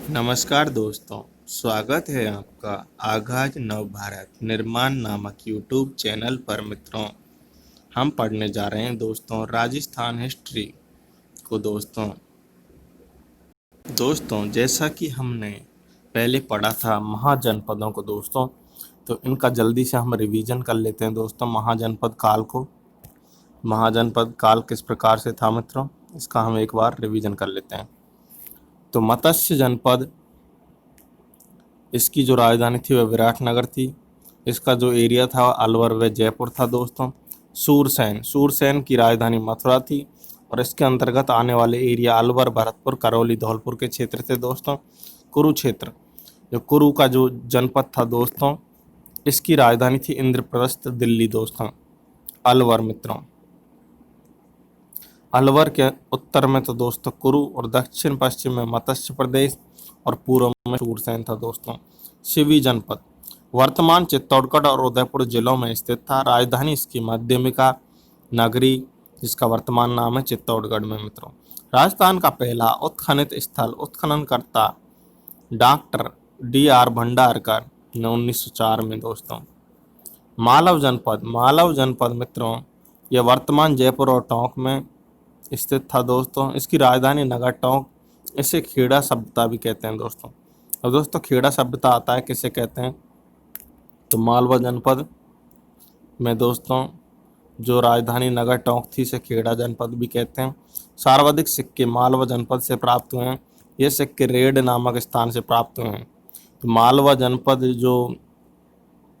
नमस्कार दोस्तों, स्वागत है आपका आगाज नव भारत निर्माण नामक यूट्यूब चैनल पर। मित्रों, हम पढ़ने जा रहे हैं दोस्तों राजस्थान हिस्ट्री को। दोस्तों जैसा कि हमने पहले पढ़ा था महाजनपदों को दोस्तों, तो इनका जल्दी से हम रिवीजन कर लेते हैं दोस्तों। महाजनपद काल को, महाजनपद काल किस प्रकार से था मित्रों, इसका हम एक बार रिवीजन कर लेते हैं। तो मत्स्य जनपद, इसकी जो राजधानी थी वह विराटनगर थी। इसका जो एरिया था अलवर व जयपुर था दोस्तों। सूरसेन की राजधानी मथुरा थी और इसके अंतर्गत आने वाले एरिया अलवर, भरतपुर, करौली, धौलपुर के क्षेत्र थे दोस्तों। कुरुक्षेत्र, जो कुरु का जो जनपद था दोस्तों, इसकी राजधानी थी इंद्रप्रस्थ दिल्ली दोस्तों। अलवर मित्रों, अलवर के उत्तर में तो दोस्तों कुरु और दक्षिण पश्चिम में मत्स्य प्रदेश और पूर्व में सूरसेन था दोस्तों। शिवी जनपद वर्तमान चित्तौड़गढ़ और उदयपुर जिलों में स्थित था। राजधानी इसकी माध्यमिका नगरी, जिसका वर्तमान नाम है चित्तौड़गढ़ में मित्रों। राजस्थान का पहला उत्खनित स्थल उत्खननकर्ता डॉक्टर D.R. भंडारकर ने 1904 में दोस्तों। मालव जनपद मित्रों, यह वर्तमान जयपुर और टोंक में स्थित था दोस्तों। इसकी राजधानी नगर टोंक, इसे खेड़ा सभ्यता भी कहते हैं दोस्तों। और दोस्तों खेड़ा सभ्यता आता है किसे कहते हैं, तो मालवा जनपद में दोस्तों जो राजधानी नगर टोंक थी इसे खेड़ा जनपद भी कहते हैं। सर्वाधिक सिक्के मालवा जनपद से प्राप्त हुए हैं। ये सिक्के रेड नामक स्थान से प्राप्त हुए हैं। तो मालवा जनपद जो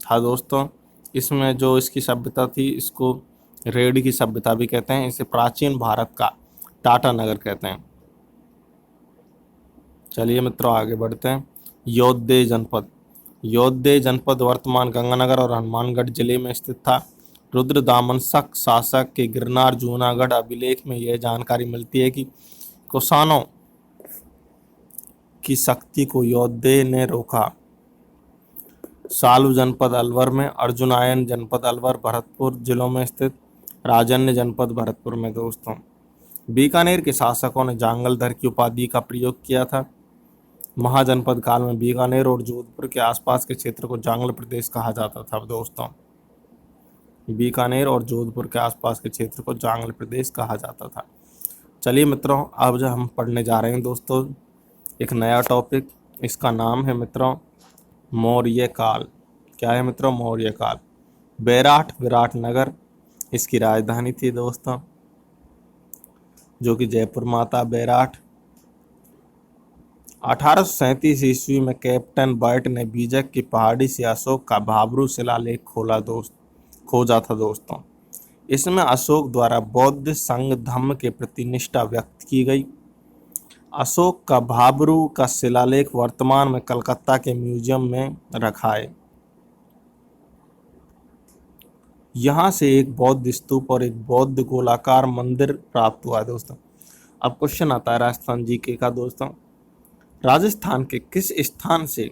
था दोस्तों, इसमें जो इसकी सभ्यता थी इसको रेड की सभ्यता भी कहते हैं। इसे प्राचीन भारत का टाटा नगर कहते हैं। चलिए मित्रों आगे बढ़ते हैं। योद्धे जनपद वर्तमान गंगानगर और हनुमानगढ़ जिले में स्थित था। रुद्रदामन शक शासक के गिरनार जूनागढ़ अभिलेख में यह जानकारी मिलती है कि कुषाणों की शक्ति को योद्धे ने रोका। सालू जनपद अलवर में, अर्जुनायन जनपद अलवर भरतपुर जिलों में स्थित, राजन्य जनपद भरतपुर में दोस्तों। बीकानेर के शासकों ने जांगलधर की उपाधि का प्रयोग किया था। महाजनपद काल में बीकानेर और जोधपुर के आसपास के क्षेत्र को जांगल प्रदेश कहा जाता था दोस्तों। बीकानेर और जोधपुर के आसपास के क्षेत्र को जांगल प्रदेश कहा जाता था। चलिए मित्रों, अब जो हम पढ़ने जा रहे हैं दोस्तों एक नया टॉपिक, इसका नाम है मित्रों मौर्य काल। क्या है मित्रों? मौर्य काल। विराटनगर इसकी राजधानी थी दोस्तों, जो कि जयपुर माता बैराठ। 1837 ईस्वी में कैप्टन बर्ट ने बीजक की पहाड़ी से अशोक का भाब्रू शिलालेख खोजा था दोस्तों। इसमें अशोक द्वारा बौद्ध संघ धम्म के प्रति निष्ठा व्यक्त की गई। अशोक का भाब्रू का शिलालेख वर्तमान में कलकत्ता के म्यूजियम में रखा है। यहाँ से एक बौद्ध स्तूप और एक बौद्ध गोलाकार मंदिर प्राप्त हुआ है दोस्तों। अब क्वेश्चन आता है राजस्थान जीके का दोस्तों, राजस्थान के किस स्थान से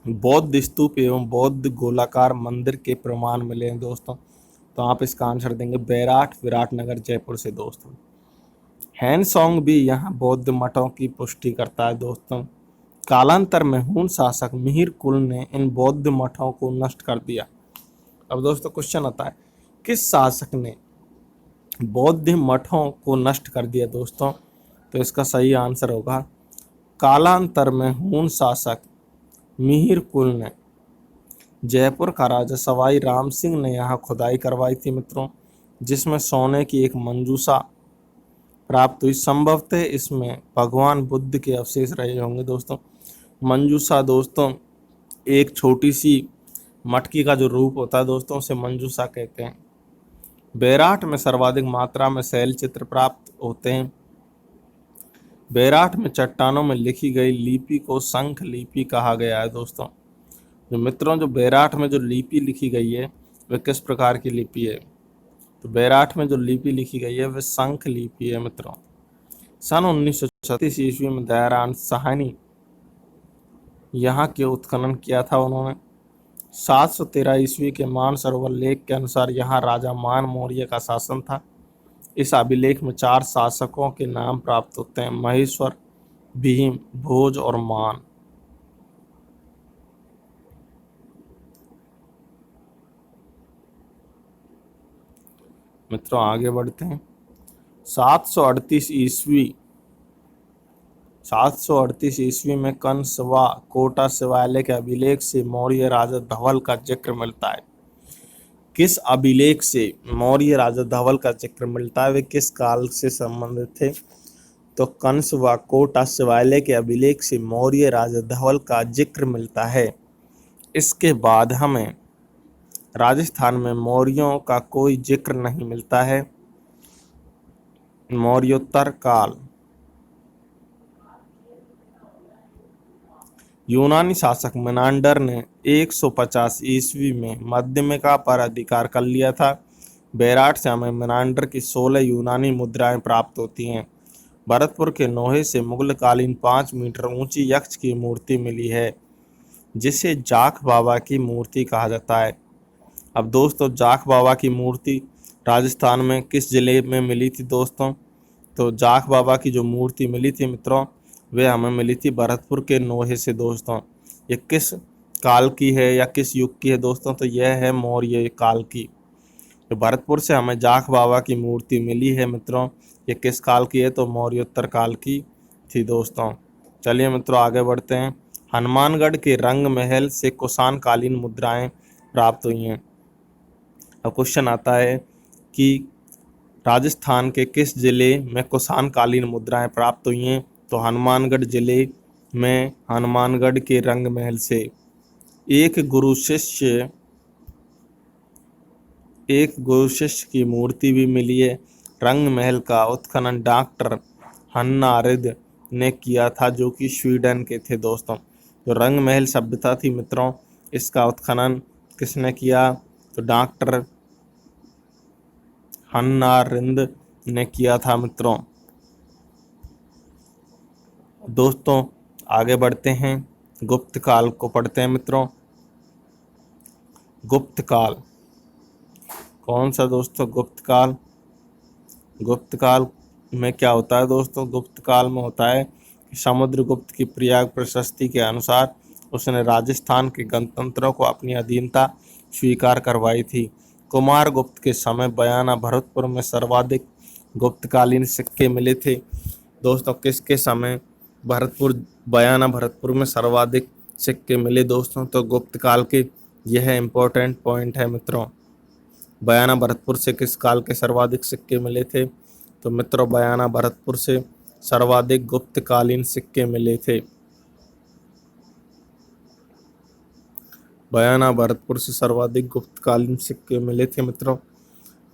बौद्ध स्तूप एवं बौद्ध गोलाकार मंदिर के प्रमाण मिले हैं दोस्तों? तो आप इसका आंसर देंगे बैराठ, विराटनगर, जयपुर से दोस्तों। हैनसोंग भी यहाँ बौद्ध मठों की पुष्टि करता है दोस्तों। कालांतर में हून शासक मिहिर कुल ने इन बौद्ध मठों को नष्ट कर दिया। अब दोस्तों क्वेश्चन आता है, किस शासक ने बौद्ध मठों को नष्ट कर दिया दोस्तों? तो इसका सही आंसर होगा कालांतर में हून शासक मिहिर कुल ने। जयपुर का राजा सवाई राम सिंह ने यहाँ खुदाई करवाई थी मित्रों, जिसमें सोने की एक मंजूषा प्राप्त हुई। संभवतः इसमें भगवान बुद्ध के अवशेष रहे होंगे दोस्तों। मंजूषा दोस्तों एक छोटी सी मटकी का जो रूप होता है दोस्तों, उसे मंजूषा कहते हैं। बैराठ में सर्वाधिक मात्रा में शैल चित्र प्राप्त होते हैं। बैराठ में चट्टानों में लिखी गई लिपि को शंख लिपि कहा गया है दोस्तों। जो मित्रों जो बैराठ में जो लिपि लिखी गई है वह किस प्रकार की लिपि है? तो बैराठ में जो लिपि लिखी गई है वह शंख लिपि है मित्रों। सन 1936 ईस्वी में दयाराम साहनी यहाँ के उत्खनन किया था उन्होंने। 713 ईस्वी के मानसरोवर लेख के अनुसार यहाँ राजा मान मौर्य का शासन था। इस अभिलेख में 4 शासकों के नाम प्राप्त होते हैं, महेश्वर, भीम, भोज और मान। मित्रों आगे बढ़ते हैं। 738 ईस्वी 738 ईस्वी में कंस व कोटा शिवालय के अभिलेख से मौर्य राजा धवल का जिक्र मिलता है। किस अभिलेख से मौर्य राजा धवल का जिक्र मिलता है, वे किस काल से संबंधित थे? तो कंस व कोटा शिवालय के अभिलेख से मौर्य राजा धवल का जिक्र मिलता है। इसके बाद हमें राजस्थान में मौर्यों का कोई जिक्र नहीं मिलता है। मौर्योत्तर काल। यूनानी शासक मेनांडर ने 150 ईस्वी में मध्यमिका पर अधिकार कर लिया था। बैराट से हमें मेनांडर की 16 यूनानी मुद्राएं प्राप्त होती हैं। भरतपुर के नोहे से मुगलकालीन 5 मीटर ऊंची यक्ष की मूर्ति मिली है, जिसे जाख बाबा की मूर्ति कहा जाता है। अब दोस्तों, जाख बाबा की मूर्ति राजस्थान में किस जिले में मिली थी दोस्तों? तो जाख बाबा की जो मूर्ति मिली थी मित्रों, वे हमें मिली थी भरतपुर के नोहे से दोस्तों। ये किस काल की है या किस युग की है दोस्तों? तो यह है मौर्य काल की। तो भरतपुर से हमें जाख बाबा की मूर्ति मिली है मित्रों, ये किस काल की है? तो मौर्योत्तर काल की थी दोस्तों। चलिए मित्रों आगे बढ़ते हैं। हनुमानगढ़ के रंग महल से कुषाण कालीन मुद्राएं प्राप्त हुई हैं। अब क्वेश्चन आता है कि राजस्थान के किस जिले में कुषाण कालीन मुद्राएं प्राप्त हुई हैं? तो हनुमानगढ़ जिले में हनुमानगढ़ के रंग महल से एक गुरु शिष्य की मूर्ति भी मिली है। रंग महल का उत्खनन डॉक्टर हन्ना रिद ने किया था, जो कि स्वीडन के थे दोस्तों। जो रंग महल सभ्यता थी मित्रों, इसका उत्खनन किसने किया? तो डॉक्टर हन्ना रिंद ने किया था मित्रों। दोस्तों आगे बढ़ते हैं, गुप्त काल को पढ़ते हैं मित्रों। गुप्त काल कौन सा दोस्तों? गुप्त काल। गुप्त काल में क्या होता है दोस्तों? गुप्त काल में होता है कि समुद्रगुप्त की प्रयाग प्रशस्ति के अनुसार उसने राजस्थान के गणतंत्रों को अपनी अधीनता स्वीकार करवाई थी। कुमार गुप्त के समय बयाना भरतपुर में सर्वाधिक गुप्तकालीन सिक्के मिले थे। दोस्तों किसके समय बयाना भरतपुर में सर्वाधिक सिक्के मिले दोस्तों? तो गुप्त काल के। यह इंपॉर्टेंट पॉइंट है मित्रों। बयाना भरतपुर से किस काल के सर्वाधिक सिक्के मिले थे? तो मित्रों बयाना भरतपुर से सर्वाधिक गुप्तकालीन सिक्के मिले थे। बयाना भरतपुर से सर्वाधिक गुप्तकालीन सिक्के मिले थे मित्रों।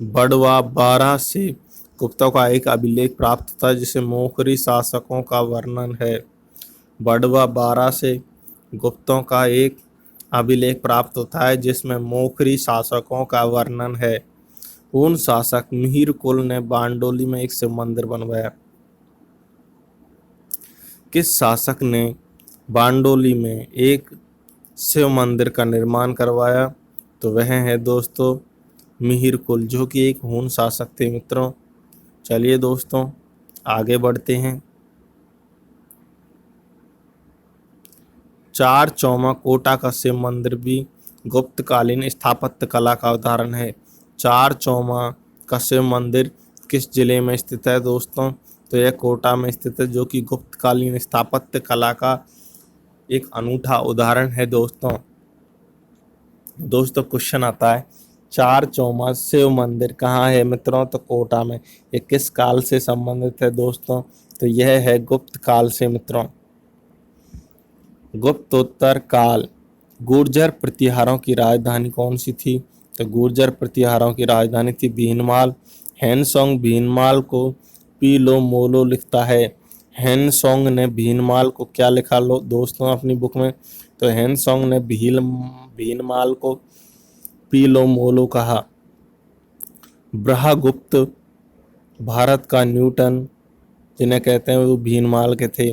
बड़वा बारह से गुप्तों का एक अभिलेख प्राप्त होता है, जिसे मोखरी शासकों का वर्णन है। बड़वा बारह से गुप्तों का एक अभिलेख प्राप्त होता है, जिसमें मोखरी शासकों का वर्णन है। उन शासक मिहिर कुल ने बांडोली में एक शिव मंदिर बनवाया। किस शासक ने बांडोली में एक शिव मंदिर का निर्माण करवाया? तो वह है दोस्तों मिहिर कुल, जो कि एक हून शासक थे मित्रों। चलिए दोस्तों आगे बढ़ते हैं। चार चौमा कोटा का शिव मंदिर भी गुप्तकालीन स्थापत्य कला का उदाहरण है। चार चौमा का शिव मंदिर किस जिले में स्थित है दोस्तों? तो यह कोटा में स्थित है, जो कि गुप्तकालीन स्थापत्य कला का एक अनूठा उदाहरण है दोस्तों। क्वेश्चन आता है, चार चौमा शिव मंदिर कहाँ है मित्रों? तो कोटा में। ये किस काल से संबंधित है दोस्तों? तो यह है गुप्त काल से मित्रों। गुप्तोत्तर काल। गुर्जर प्रतिहारों की राजधानी कौन सी थी? तो गुर्जर प्रतिहारों की राजधानी थी भीनमाल। हैनसोंग भीनमाल को पीलो मोलो लिखता है। हैनसोंग ने भीनमाल को क्या लिखा लो दोस्तों अपनी बुक में? तो हैनसोंग ने भीनमाल को पीलो मोलो कहा। ब्रहगुप्त भारत का न्यूटन जिन्हें कहते हैं वो भीनमाल के थे।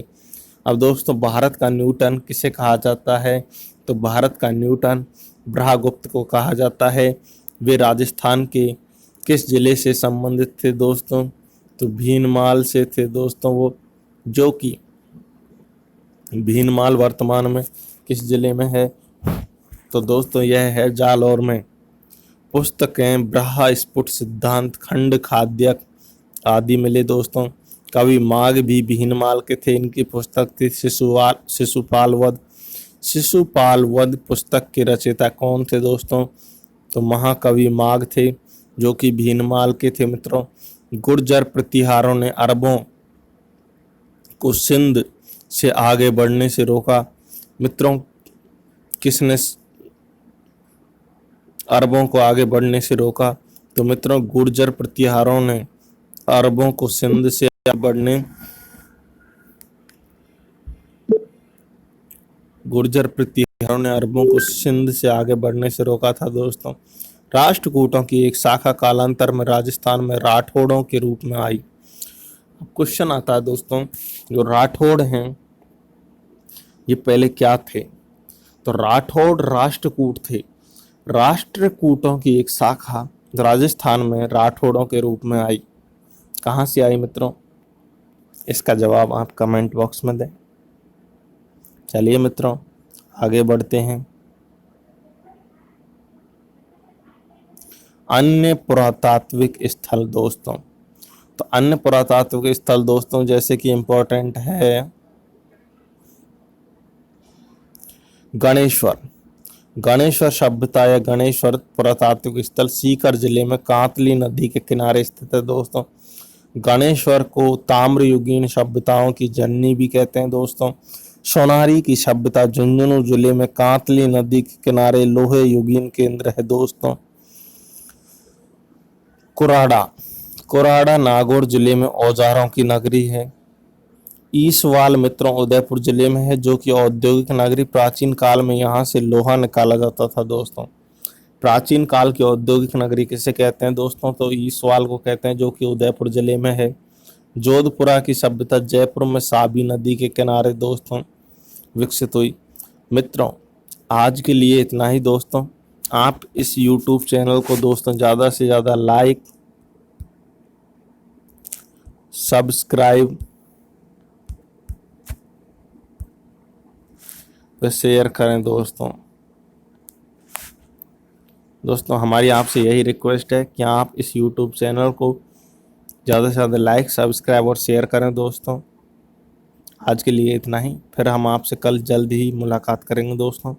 अब दोस्तों भारत का न्यूटन किसे कहा जाता है? तो भारत का न्यूटन ब्रहगुप्त को कहा जाता है। वे राजस्थान के किस जिले से संबंधित थे दोस्तों? तो भीनमाल से थे दोस्तों वो, जो कि भीनमाल वर्तमान में किस जिले में है? तो दोस्तों यह है जालौर में। पुस्तकें बृहस्पति सिद्धांत, खंड खाद्य आदि मिले दोस्तों। कवि माघ भी भीनमाल के थे। इनकी पुस्तक थी शिशुपाल वध। शिशुपाल वध पुस्तक के रचयिता कौन थे दोस्तों? तो महाकवि माघ थे, जो कि भीनमाल के थे मित्रों। गुर्जर प्रतिहारों ने अरबों को सिंध से आगे बढ़ने से रोका। मित्रों, किसने अरबों को आगे बढ़ने से रोका? तो मित्रों गुर्जर प्रतिहारों ने अरबों को सिंध से आगे बढ़ने गुर्जर प्रतिहारों ने अरबों को सिंध से आगे बढ़ने से रोका था दोस्तों। राष्ट्रकूटों की एक शाखा कालांतर में राजस्थान में राठौड़ों के रूप में आई। क्वेश्चन आता है दोस्तों, जो राठौड़ हैं ये पहले क्या थे? तो राठौड़ राष्ट्रकूट थे। राष्ट्रकूटों की एक शाखा राजस्थान में राठौड़ों के रूप में आई। कहाँ से आई मित्रों? इसका जवाब आप कमेंट बॉक्स में दें। चलिए मित्रों आगे बढ़ते हैं। अन्य पुरातात्विक स्थल दोस्तों, तो अन्य पुरातात्विक स्थल दोस्तों जैसे कि इंपॉर्टेंट है गणेश्वर। गणेश्वर सभ्यता या गणेश्वर पुरातात्विक स्थल सीकर जिले में कांतली नदी के किनारे स्थित है दोस्तों। गणेश्वर को ताम्रयुगीन सभ्यताओं की जननी भी कहते हैं दोस्तों। सोनारी की सभ्यता झुंझुनू जिले में कांतली नदी के किनारे लोहे युगीन केंद्र है दोस्तों। कुराड़ा, कुराड़ा नागौर जिले में औजारों की नगरी है। ईसवाल मित्रों उदयपुर जिले में है, जो कि औद्योगिक नगरी। प्राचीन काल में यहाँ से लोहा निकाला जाता था दोस्तों। प्राचीन काल की औद्योगिक नगरी किसे कहते हैं दोस्तों? तो ईसवाल को कहते हैं, जो कि उदयपुर जिले में है। जोधपुरा की सभ्यता जयपुर में साबी नदी के किनारे दोस्तों विकसित हुई। मित्रों आज के लिए इतना ही दोस्तों। आप इस YouTube चैनल को दोस्तों ज़्यादा से ज़्यादा लाइक, सब्सक्राइब व शेयर करें दोस्तों। दोस्तों हमारी आपसे यही रिक्वेस्ट है कि आप इस YouTube चैनल को ज़्यादा से ज़्यादा लाइक, सब्सक्राइब और शेयर करें दोस्तों। आज के लिए इतना ही, फिर हम आपसे कल जल्द ही मुलाकात करेंगे दोस्तों।